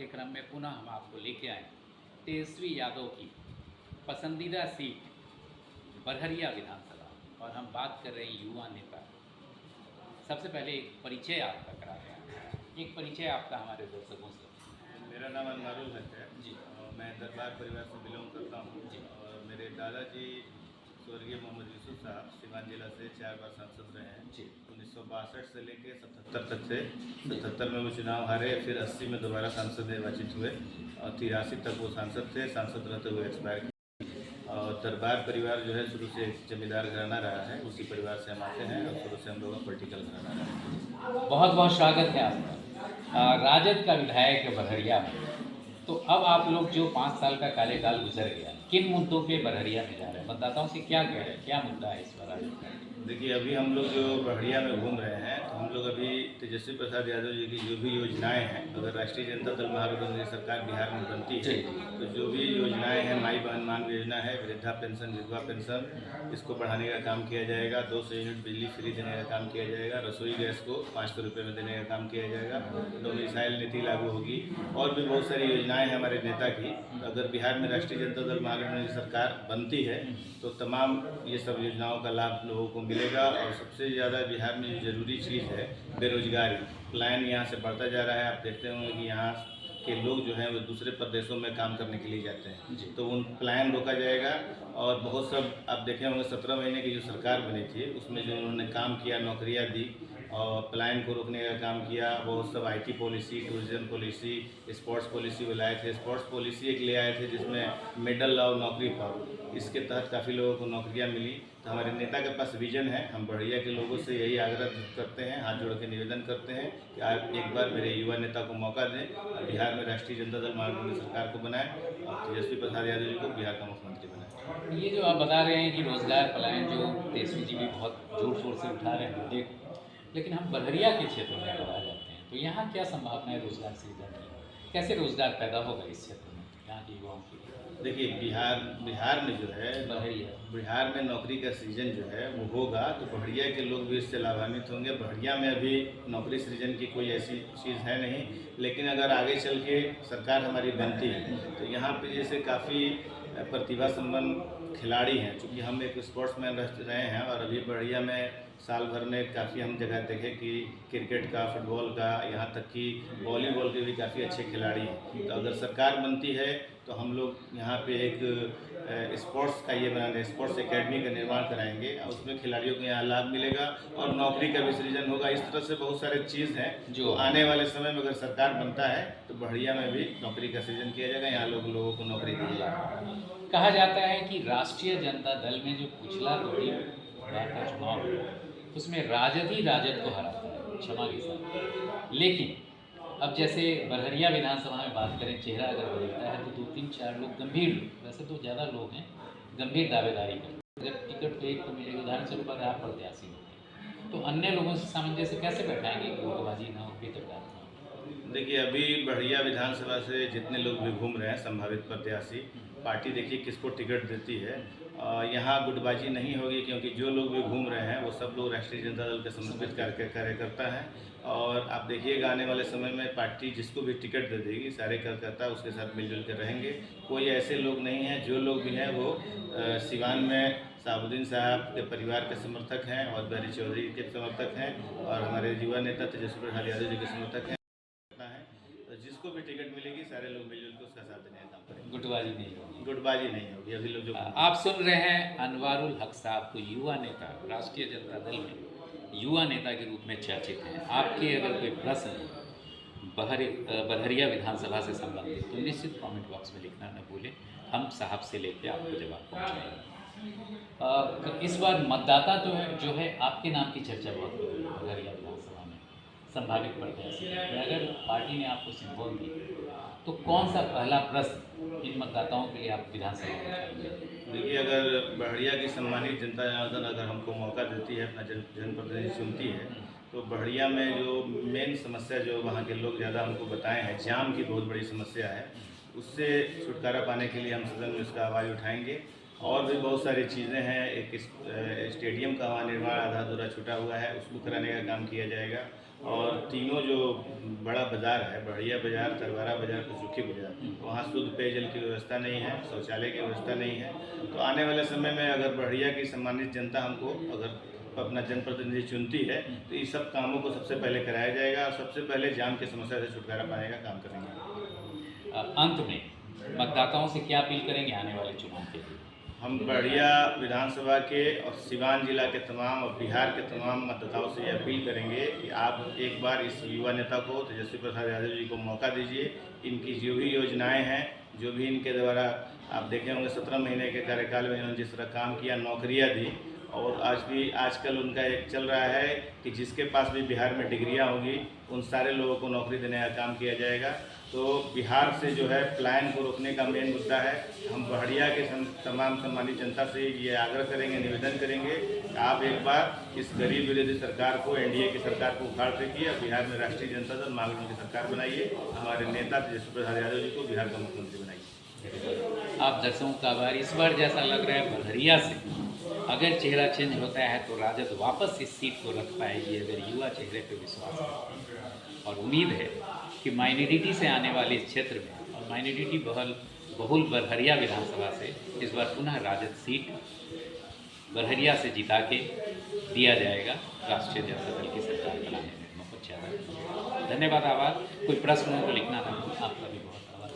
के क्रम में पुनः हम आपको लेके आए तेजस्वी यादव की पसंदीदा सीट बरहरिया विधानसभा, और हम बात कर रहे हैं युवा नेता। सबसे पहले एक परिचय आपका करा रहे हैं, एक परिचय आपका हमारे दर्शकों से। मेरा नाम अनवारुल हक है जी। मैं दरबार परिवार से बिलोंग करता हूँ जी। और मेरे दादाजी स्वर्गीय मोहम्मद यूसुफ साहब सीवान जिला से 4 बार सांसद रहे हैं। जी। 1962 से लेकर 77 तक थे। 77 में वो चुनाव हारे, फिर 80 में दोबारा सांसद निर्वाचित हुए और 83 तक वो सांसद थे। सांसद रहते हुए एक्सपायर किए। और दरबार परिवार जो है शुरू से एक जमींदार घराना रहा है, उसी परिवार से हम आते हैं और शुरू से हम लोग का पॉलिटिकल घराना रहा है। बहुत बहुत स्वागत है आपका। राजद का विधायक है बरहरिया में, तो अब आप लोग जो 5 साल का कार्यकाल गुजर गया, किन मुद्दों पे बरहरिया में जा रहे हैं, मतदाताओं से क्या कह रहे हैं, क्या मुद्दा है इस बार राजद का? देखिए, अभी हम लोग जो बरहरिया में घूम रहे हैं तो हम लोग अभी तेजस्वी प्रसाद यादव जी की जो भी योजनाएं हैं, अगर राष्ट्रीय जनता दल महागठबंधन की सरकार बिहार में बनती है तो जो भी योजनाएं हैं, माई बहन मान योजना है, वृद्धा पेंशन, विधवा पेंशन, इसको बढ़ाने का काम किया जाएगा। 200 यूनिट बिजली फ्री देने का काम किया जाएगा। रसोई गैस को 500 रुपये में देने का काम किया जाएगा। डोमिसाइल नीति लागू होगी और भी बहुत सारी योजनाएं हैं हमारे नेता की। तो अगर बिहार में राष्ट्रीय जनता दल महागठबंधन की सरकार बनती है तो तमाम ये सब योजनाओं का लाभ लोगों को मिलेगा। और सबसे ज़्यादा बिहार में जो ज़रूरी चीज़ है बेरोजगारी, पलायन यहाँ से बढ़ता जा रहा है। आप देखते होंगे कि यहाँ के लोग जो हैं वो दूसरे प्रदेशों में काम करने के लिए जाते हैं, तो उन पलायन रोका जाएगा। और बहुत सब आप देखे होंगे 17 महीने की जो सरकार बनी थी उसमें जो उन्होंने काम किया, नौकरियाँ दी और पलायन को रोकने का काम किया। बहुत सब IT policy, tourism policy, sports policy वो लाए थे। स्पोर्ट्स पॉलिसी एक ले आए थे जिसमें मेडल लाओ नौकरी पाओ, इसके तहत काफ़ी लोगों को नौकरियां मिली। तो हमारे नेता के पास विजन है। हम बरहरिया के लोगों से यही आग्रह करते हैं, हाथ जोड़ के निवेदन करते हैं कि आप एक बार मेरे युवा नेता को मौका दें और बिहार में राष्ट्रीय जनता दल महागठबंधन सरकार को बनाएं और तेजस्वी प्रसाद यादव जी को बिहार का मुख्यमंत्री बनाएं। ये जो आप बता रहे हैं कि रोजगार पलायन जो तेजस्वी जी भी बहुत जोर शोर से उठा रहे हैं, लेकिन हम बरहरिया के क्षेत्र में अगर आ जाते हैं तो यहाँ क्या संभावना है रोजगार सृजन की? कैसे रोजगार पैदा होगा इस क्षेत्र में यहाँ के युवाओं के लिए? देखिए, बिहार में जो है बिहार में नौकरी का सृजन जो है वो होगा तो बरहरिया के लोग भी इससे लाभान्वित होंगे। बरहरिया में अभी नौकरी सृजन की कोई ऐसी चीज़ है नहीं, लेकिन अगर आगे चल के सरकार हमारी बनती है तो यहाँ पे जैसे काफ़ी प्रतिभा संपन्न खिलाड़ी हैं। चूँकि हम एक स्पोर्ट्समैन रहे हैं और अभी बरहरिया में साल भर में काफ़ी हम जगह देखें कि क्रिकेट का, फुटबॉल का, यहाँ तक कि वॉलीबॉल के भी काफ़ी अच्छे खिलाड़ी हैं। तो अगर सरकार बनती है तो हम लोग यहाँ पे एक स्पोर्ट्स का ये बनाने, स्पोर्ट्स एकेडमी का निर्माण कराएंगे और उसमें खिलाड़ियों को यहाँ लाभ मिलेगा और नौकरी का भी सृजन होगा। इस तरह से बहुत सारे चीज़ हैं जो आने वाले समय में अगर सरकार बनता है तो बरहरिया में भी नौकरी का सृजन किया जाएगा। यहाँ लोगों को नौकरी दी जाएगी। कहा जाता है कि राष्ट्रीय जनता दल में जो पिछला 2 बार का चुनाव हुआ उसमें राजद ही राजद को हराता है, क्षमा के साथ। लेकिन अब जैसे बरहरिया विधानसभा में बात करें, चेहरा अगर बदलता है तो 2-3-4 लोग गंभीर लोग, वैसे तो ज़्यादा लोग हैं, गंभीर दावेदारी करते हैं। अगर टिकट तो एक तो मिलेगी, उदाहरण से ऊपर आप प्रत्याशी होते तो अन्य लोगों से सामंजस्य कैसे बैठाएंगे कि गुटबाजी ना हो, बेतरकात ना हो? देखिए, अभी बरहरिया विधानसभा से जितने लोग भी घूम रहे हैं संभावित प्रत्याशी, पार्टी देखिए किसको टिकट देती है। यहाँ गुटबाजी नहीं होगी क्योंकि जो लोग भी घूम रहे हैं वो सब लोग राष्ट्रीय जनता दल के समर्पित कार्यकर्ता हैं। और आप देखिएगा आने वाले समय में पार्टी जिसको भी टिकट दे देगी सारे कार्यकर्ता उसके साथ मिलजुल कर रहेंगे। कोई ऐसे लोग नहीं हैं, जो लोग भी हैं वो सिवान में साबुद्दीन साहब के परिवार के समर्थक हैं और बिहारी चौधरी के समर्थक हैं और हमारे युवा नेता तेजस्वी प्रसाद यादव जी के समर्थक हैं। तो जिसको भी टिकट मिलेगी सारे लोग मिलजुल के उसका साथ देने का काम करेंगे। गुटबाजी नहीं होगी। गुटबाजी नहीं होगी। अभी लोग जो आप सुन रहे हैं अनवारुल हक साहब को, युवा नेता, राष्ट्रीय जनता दल में युवा नेता के रूप में चर्चित हैं। आपके अगर कोई प्रश्न बरहरिया विधानसभा से संबंधित तो निश्चित कमेंट बॉक्स में लिखना न भूलें, हम साहब से लेकर आपको जवाब पहुँचाएंगे। इस बार मतदाता तो जो है आपके नाम की चर्चा बहुत हो रही है बरहरिया विधानसभा में, संभावित प्रत्याशी। अगर पार्टी ने आपको सिंबल दी तो कौन सा पहला प्रश्न इन मतदाताओं के लिए आप विधानसभा में उठाएंगे? देखिए, अगर बरहरिया की सम्मानित जनता जनार्दन अगर हमको मौका देती है, अपना जनप्रतिनिधि चुनती है तो बरहरिया में जो मेन समस्या जो वहाँ के लोग ज़्यादा हमको बताए हैं, जाम की बहुत बड़ी समस्या है, उससे छुटकारा पाने के लिए हम सदन में उसका आवाज़ उठाएंगे। और भी बहुत सारी चीज़ें हैं। एक स्टेडियम का वहाँ निर्माण आधा अधूरा छूटा हुआ है, उसको कराने का काम किया जाएगा। और तीनों जो बड़ा बाज़ार है, बढ़िया बाज़ार, तरवारा बाज़ार, कुचुकी बाज़ार, वहाँ शुद्ध पेयजल की व्यवस्था नहीं है, शौचालय की व्यवस्था नहीं है। तो आने वाले समय में अगर बढ़िया की सम्मानित जनता हमको अगर अपना जनप्रतिनिधि चुनती है तो इस सब कामों को सबसे पहले कराया जाएगा और सबसे पहले जाम की समस्या से छुटकारा पाने का काम करेंगे। अंत में मतदाताओं से क्या अपील करेंगे आने वाले चुनाव के लिए? हम बढ़िया विधानसभा के और सिवान जिला के तमाम और बिहार के तमाम मतदाताओं से ये अपील करेंगे कि आप एक बार इस युवा नेता को, तेजस्वी प्रसाद यादव जी को मौका दीजिए। इनकी जो भी योजनाएं हैं, जो भी इनके द्वारा आप देखे होंगे 17 महीने के कार्यकाल में इन्होंने जिस तरह काम किया, नौकरियां दी, और आजकल उनका एक चल रहा है कि जिसके पास भी बिहार में डिग्रियां होगी उन सारे लोगों को नौकरी देने का काम किया जाएगा। तो बिहार से जो है पलायन को रोकने का मेन मुद्दा है। हम बढ़िया के तमाम सम्मानित जनता से ये आग्रह करेंगे, निवेदन करेंगे कि आप एक बार इस गरीब विरोधी सरकार को, एनडीए की सरकार को उखाड़ फेंकिए और बिहार में राष्ट्रीय जनता दल महागठबंधन की सरकार बनाइए। हमारे नेता तेजस्वी प्रसाद यादव जी को बिहार का मुख्यमंत्री बनाइए। आप दर्शकों का आभार। इस बार जैसा लग रहा है बरहरिया से अगर चेहरा चेंज होता है तो राजद वापस इस सीट को रख पाएगी अगर युवा चेहरे पर विश्वास करते हैं। और उम्मीद है कि माइनॉरिटी से आने वाले इस क्षेत्र में और माइनॉरिटी बहुल बरहरिया विधानसभा से इस बार पुनः राजद सीट बरहरिया से जिता के दिया जाएगा राष्ट्रीय जनता दल की सरकार बनाने में। बहुत ज़्यादा धन्यवाद, आभार। कोई प्रश्न हो तो लिखना था। आपका भी बहुत आभार।